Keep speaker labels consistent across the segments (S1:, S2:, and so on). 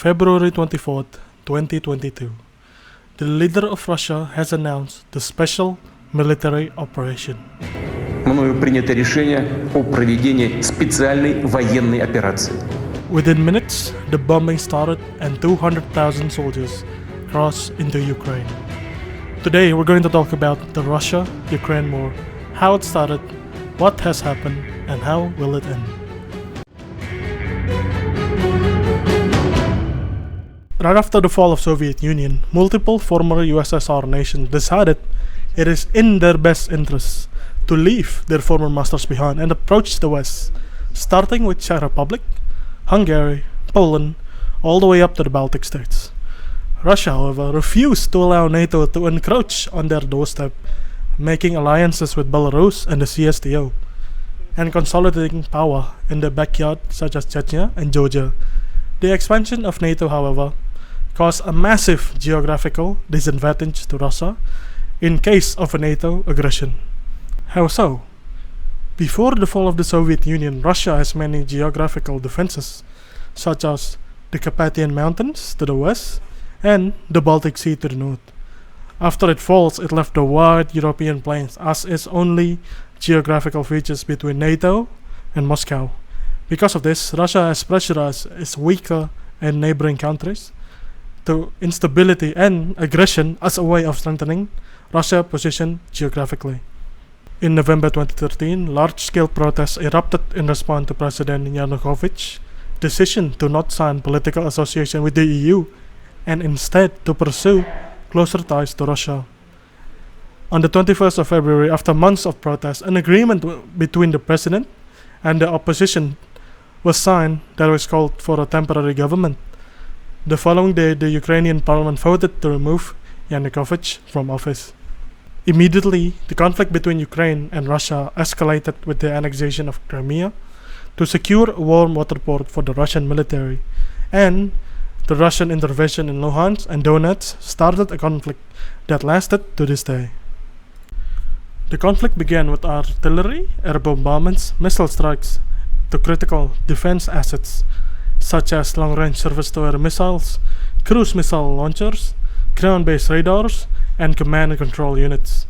S1: February 24th, 2022. The leader of Russia has announced the special military operation.
S2: Мною принято решение о проведении специальной военной операции.
S1: Within minutes, the bombing started and 200,000 soldiers crossed into Ukraine. Today, we're going to talk about the Russia-Ukraine war, how it started, what has happened, and how will it end. Right after the fall of Soviet Union, multiple former USSR nations decided it is in their best interests to leave their former masters behind and approach the West, starting with Czech Republic, Hungary, Poland, all the way up to the Baltic states. Russia, however, refused to allow NATO to encroach on their doorstep, making alliances with Belarus and the CSTO, and consolidating power in their backyard such as Chechnya and Georgia. The expansion of NATO, however, caused a massive geographical disadvantage to Russia in case of a NATO aggression. How so? Before the fall of the Soviet Union, Russia has many geographical defenses, such as the Carpathian Mountains to the west and the Baltic Sea to the north. After it falls, it left the wide European plains as its only geographical features between NATO and Moscow. Because of this, Russia has pressurized its weaker and neighboring countries to instability and aggression as a way of strengthening Russia's position geographically. In November 2013, large-scale protests erupted in response to President Yanukovych's decision to not sign political association with the EU and instead to pursue closer ties to Russia. On the 21st of February, after months of protests, an agreement between the president and the opposition was signed that was called for a temporary government. The following day, the Ukrainian parliament voted to remove Yanukovych from office. Immediately, the conflict between Ukraine and Russia escalated with the annexation of Crimea to secure a warm water port for the Russian military, and the Russian intervention in Luhansk and Donetsk started a conflict that lasted to this day. The conflict began with artillery, air bombardments, missile strikes to critical defense assets such as long-range surface-to-air missiles, cruise missile launchers, ground-based radars, and command and control units.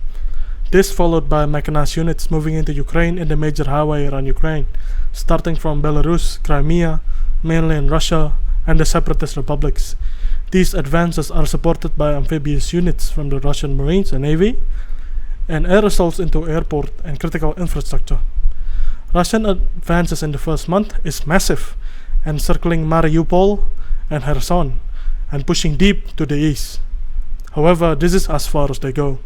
S1: This followed by mechanized units moving into Ukraine and the major highway around Ukraine, starting from Belarus, Crimea, mainland Russia, and the separatist republics. These advances are supported by amphibious units from the Russian Marines and Navy, and air assaults into airport and critical infrastructure. Russian advances in the first month is massive, encircling Mariupol and Kherson, and pushing deep to the east. However, this is as far as they go.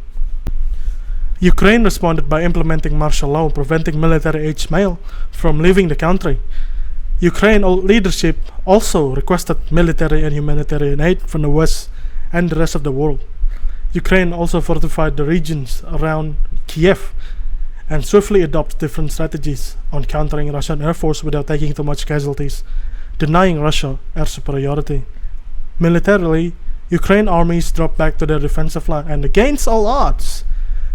S1: Ukraine responded by implementing martial law, preventing military-aged male from leaving the country. Ukraine leadership also requested military and humanitarian aid from the West and the rest of the world. Ukraine also fortified the regions around Kiev and swiftly adopts different strategies on countering Russian air force without taking too much casualties, denying Russia air superiority. Militarily, Ukraine armies dropped back to their defensive line and against all odds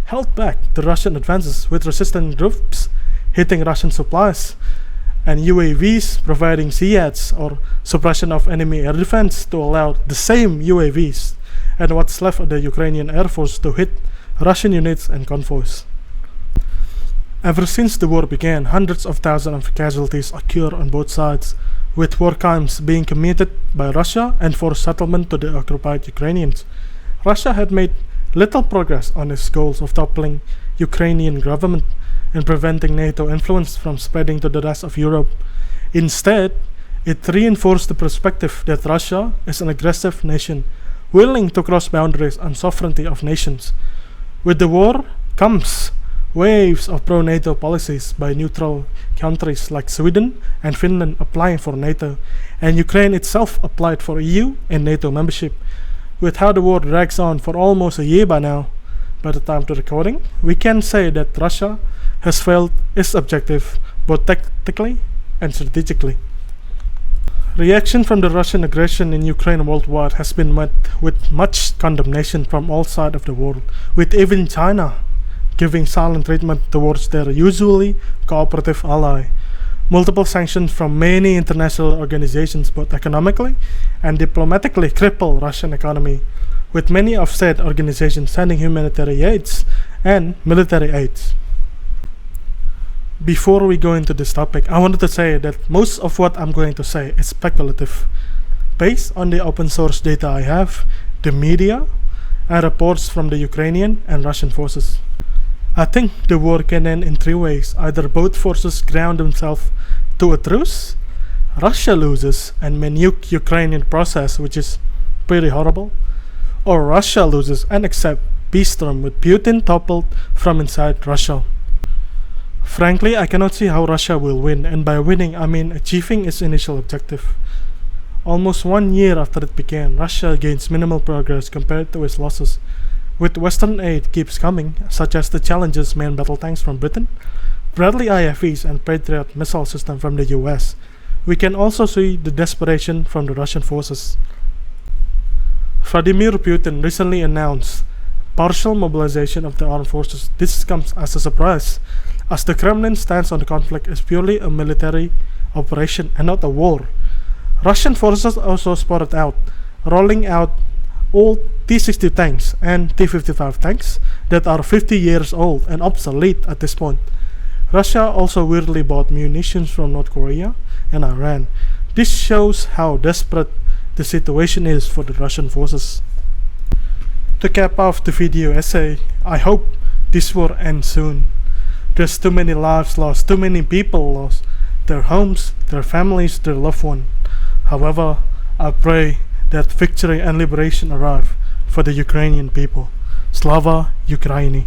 S1: held back the Russian advances with resistant groups hitting Russian supplies and UAVs providing SEADs or suppression of enemy air defense to allow the same UAVs and what's left of the Ukrainian Air Force to hit Russian units and convoys. Ever since the war began, hundreds of thousands of casualties occur on both sides, with war crimes being committed by Russia and forced settlement to the occupied Ukrainians. Russia had made little progress on its goals of toppling Ukrainian government and preventing NATO influence from spreading to the rest of Europe. Instead, it reinforced the perspective that Russia is an aggressive nation, willing to cross boundaries and sovereignty of nations. With the war comes waves of pro-NATO policies by neutral countries like Sweden and Finland applying for NATO, and Ukraine itself applied for EU and NATO membership. With how the war drags on for almost a year by now, by the time of the recording, we can say that Russia has failed its objective both tactically and strategically. Reaction from the Russian aggression in Ukraine worldwide has been met with much condemnation from all sides of the world, with even China giving silent treatment towards their usually cooperative ally. Multiple sanctions from many international organizations, both economically and diplomatically, cripple Russian economy, with many of said organizations sending humanitarian aids and military aids. Before we go into this topic, I wanted to say that most of what I'm going to say is speculative, based on the open source data I have, the media, and reports from the Ukrainian and Russian forces. I think the war can end in three ways. Either both forces ground themselves to a truce, Russia loses and may nuke Ukrainian process, which is pretty horrible, or Russia loses and accept peace term with Putin toppled from inside Russia. Frankly, I cannot see how Russia will win, and by winning I mean achieving its initial objective. Almost 1 year after it began, Russia gains minimal progress compared to its losses, with Western aid keeps coming, such as the Challenger's main battle tanks from Britain, Bradley IFVs and Patriot missile system from the US. We can also see the desperation from the Russian forces. Vladimir Putin recently announced partial mobilization of the armed forces. This comes as a surprise, as the Kremlin's stance on the conflict is purely a military operation and not a war. Russian forces also spotted out, rolling out old T-60 tanks and T-55 tanks that are 50 years old and obsolete at this point. Russia also weirdly bought munitions from North Korea and Iran. This shows how desperate the situation is for the Russian forces. To cap off the video essay, I hope this war ends soon. There's too many lives lost, too many people lost, their homes, their families, their loved ones. However, I pray that victory and liberation arrive for the Ukrainian people. Slava Ukraini!